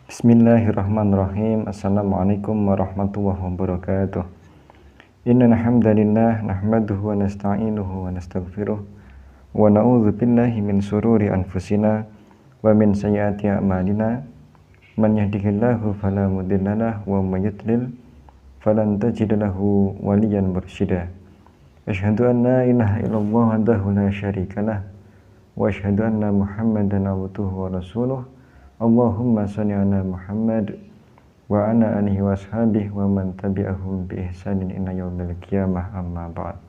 Bismillahirrahmanirrahim. Assalamualaikum warahmatullahi wabarakatuh. Innal hamdalillah nahmaduhu wa nasta'inuhu wa nastaghfiruh wa na'udzu billahi min shururi anfusina wa min sayyiati a'malina. Man yahdihillahu fala mudhillalah wa may yudlil falan tajida lahu waliyan mursyida. Asyhadu an la ilaha illallah wahdahu la syarikalah wa asyhadu anna Muhammadan abduhu wa rasuluh. Allahumma sholli ala Muhammad wa ala alihi wa ashabihi wa man tabi'ahum bi ihsanin ila yaumil qiyamah, amma ba'd.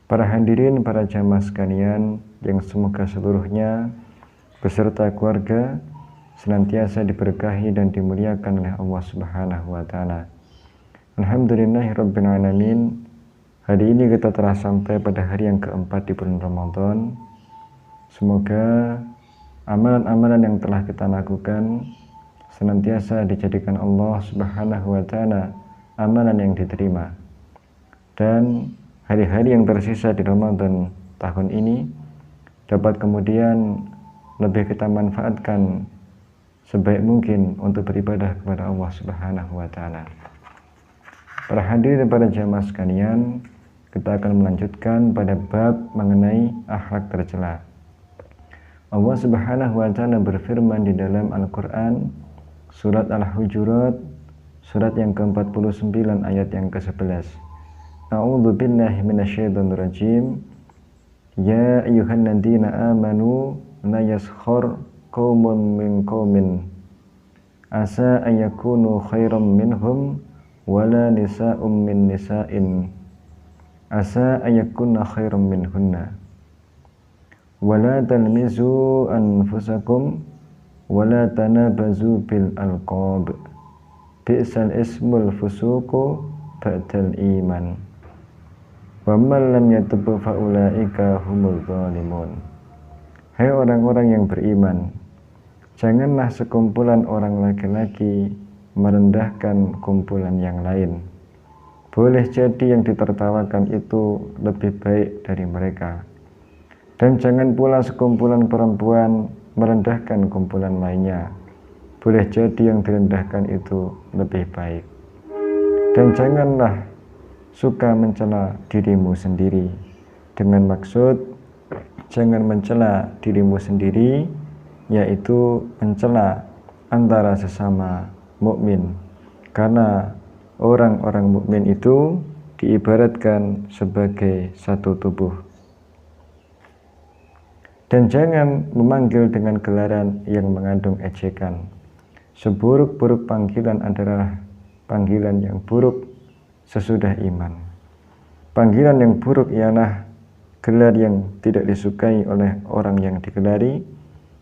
Para hadirin, para jamaah sekalian yang semoga seluruhnya beserta keluarga senantiasa diberkahi dan dimuliakan oleh Allah Subhanahu wa taala. Alhamdulillahirabbil alamin. Hari ini kita telah sampai pada hari yang keempat di bulan Ramadan. Semoga amalan-amalan yang telah kita lakukan senantiasa dijadikan Allah Subhanahu wa taala amalan yang diterima, dan hari-hari yang tersisa di Ramadan tahun ini dapat kemudian lebih kita manfaatkan sebaik mungkin untuk beribadah kepada Allah Subhanahu wa taala. Para hadirin, para jamaah sekalian, kita akan melanjutkan pada bab mengenai akhlak tercela. Allah Subhanahu wa taala berfirman di dalam Al-Qur'an surat Al-Hujurat, surat yang ke-49 ayat yang ke-11. A'udzu billahi minasyaitonir rajim. Ya ayyuhalladzina amanu la yaskhar qaumun min qaumin asa ayyakunu khairam minhum wala nisa'um min nisa'in asa ayyakunna khairam minhunna. Wala talmizu anfusakum wala tanabazu bil alqab bi'sal ismul fusuqu ba'dal iman wa man lam yatub fa ulaika humul zalimun. Hai orang-orang yang beriman, janganlah sekumpulan orang laki-laki merendahkan kumpulan yang lain. Boleh jadi yang ditertawakan itu lebih baik dari mereka. Dan jangan pula sekumpulan perempuan merendahkan kumpulan lainnya. Boleh jadi yang direndahkan itu lebih baik. Dan janganlah suka mencela dirimu sendiri. Dengan maksud jangan mencela dirimu sendiri, yaitu mencela antara sesama mukmin. Karena orang-orang mukmin itu diibaratkan sebagai satu tubuh. Dan jangan memanggil dengan gelaran yang mengandung ejekan. Seburuk-buruk panggilan adalah panggilan yang buruk sesudah iman. Panggilan yang buruk ialah gelar yang tidak disukai oleh orang yang digelari,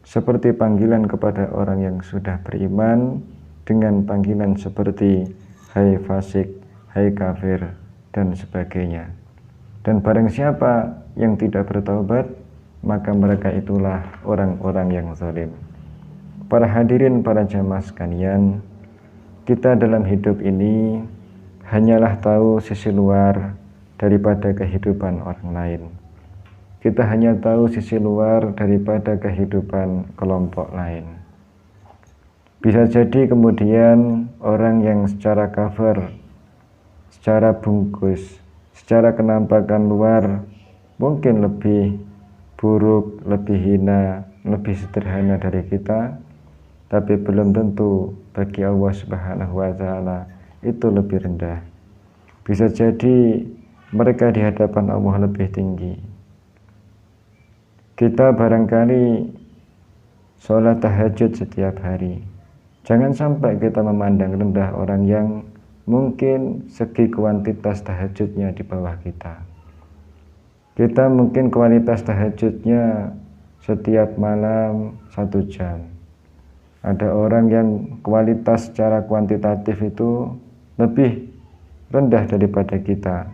seperti panggilan kepada orang yang sudah beriman dengan panggilan seperti hai fasik, hai kafir, dan sebagainya. Dan barang siapa yang tidak bertaubat, maka mereka itulah orang-orang yang zalim. Para hadirin, para jamaah sekalian, kita dalam hidup ini hanyalah tahu sisi luar daripada kehidupan orang lain. Kita hanya tahu sisi luar daripada kehidupan kelompok lain. Bisa jadi kemudian orang yang secara cover, secara bungkus, secara kenampakan luar mungkin lebih buruk, lebih hina, lebih sederhana dari kita, tapi belum tentu bagi Allah Subhanahu wa taala itu lebih rendah. Bisa jadi mereka di hadapan Allah lebih tinggi. Kita barangkali sholat tahajud setiap hari. Jangan sampai kita memandang rendah orang yang mungkin segi kuantitas tahajudnya di bawah kita. Kita mungkin kualitas tahajudnya setiap malam 1 jam. Ada orang yang kualitas secara kuantitatif itu lebih rendah daripada kita.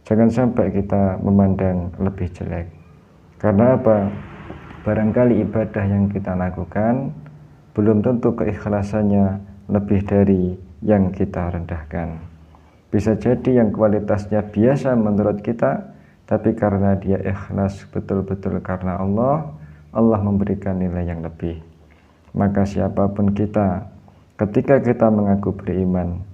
Jangan sampai kita memandang lebih jelek. Karena apa? Barangkali ibadah yang kita lakukan belum tentu keikhlasannya lebih dari yang kita rendahkan. Bisa jadi yang kualitasnya biasa menurut kita, tapi karena dia ikhlas betul-betul karena Allah, Allah memberikan nilai yang lebih. Maka siapapun kita, ketika kita mengaku beriman,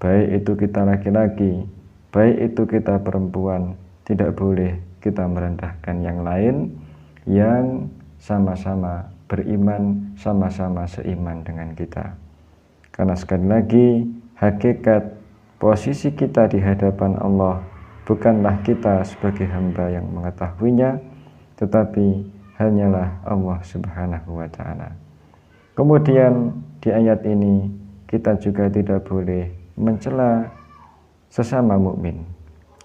baik itu kita laki-laki, baik itu kita perempuan, tidak boleh kita merendahkan yang lain yang sama-sama beriman, sama-sama seiman dengan kita. Karena sekali lagi, hakikat posisi kita di hadapan Allah bukanlah kita sebagai hamba yang mengetahuinya, tetapi hanyalah Allah Subhanahu wa Ta'ala. Kemudian di ayat ini kita juga tidak boleh mencela sesama mukmin,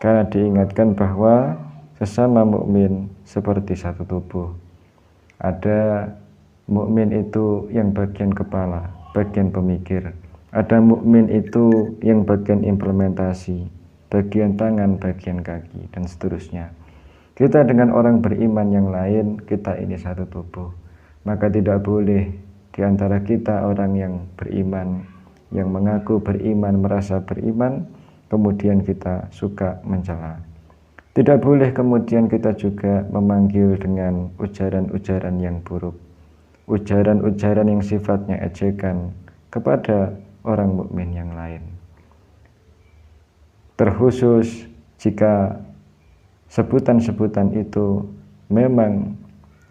karena diingatkan bahwa sesama mukmin seperti satu tubuh. Ada mukmin itu yang bagian kepala, bagian pemikir. Ada mukmin itu yang bagian implementasi, bagian tangan, bagian kaki, dan seterusnya. Kita dengan orang beriman yang lain, kita ini satu tubuh. Maka tidak boleh di antara kita orang yang beriman, yang mengaku beriman, merasa beriman, kemudian kita suka mencela. Tidak boleh kemudian kita juga memanggil dengan ujaran-ujaran yang buruk, ujaran-ujaran yang sifatnya ejekan kepada orang mukmin yang lain. Terkhusus jika sebutan-sebutan itu memang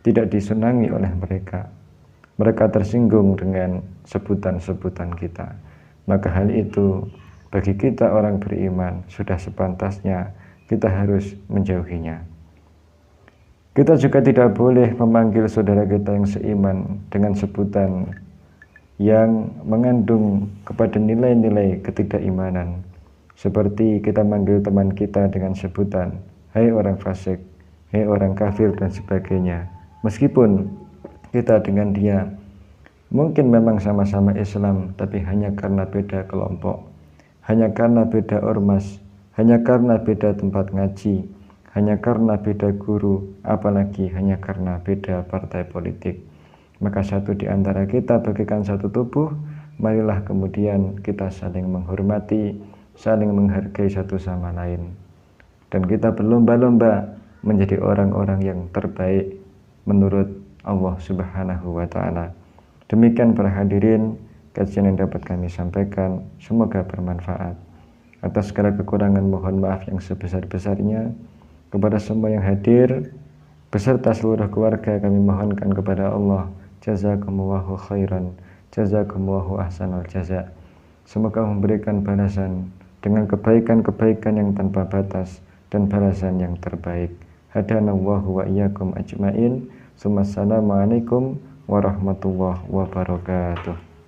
tidak disenangi oleh mereka, mereka tersinggung dengan sebutan-sebutan kita, maka hal itu bagi kita orang beriman sudah sepantasnya kita harus menjauhinya. Kita juga tidak boleh memanggil saudara kita yang seiman dengan sebutan yang mengandung kepada nilai-nilai ketidakimanan, seperti kita manggil teman kita dengan sebutan hai orang fasik, hai orang kafir, dan sebagainya. Meskipun kita dengan dia mungkin memang sama-sama Islam, tapi hanya karena beda kelompok, hanya karena beda ormas, hanya karena beda tempat ngaji, hanya karena beda guru, apalagi hanya karena beda partai politik. Maka satu di antara kita bagaikan satu tubuh, marilah kemudian kita saling menghormati, saling menghargai satu sama lain. Dan kita berlomba-lomba menjadi orang-orang yang terbaik menurut Allah Subhanahu wa Ta'ala. Demikian para hadirin, kajian yang dapat kami sampaikan, semoga bermanfaat. Atas segala kekurangan mohon maaf yang sebesar-besarnya. Kepada semua yang hadir beserta seluruh keluarga kami mohonkan kepada Allah, jazakumullahu khairan, jazakumullahu ahsanal jaza. Semoga memberikan balasan dengan kebaikan-kebaikan yang tanpa batas dan balasan yang terbaik. Hadanallahu wa iyyakum ajmain. Assalamualaikum warahmatullahi wabarakatuh.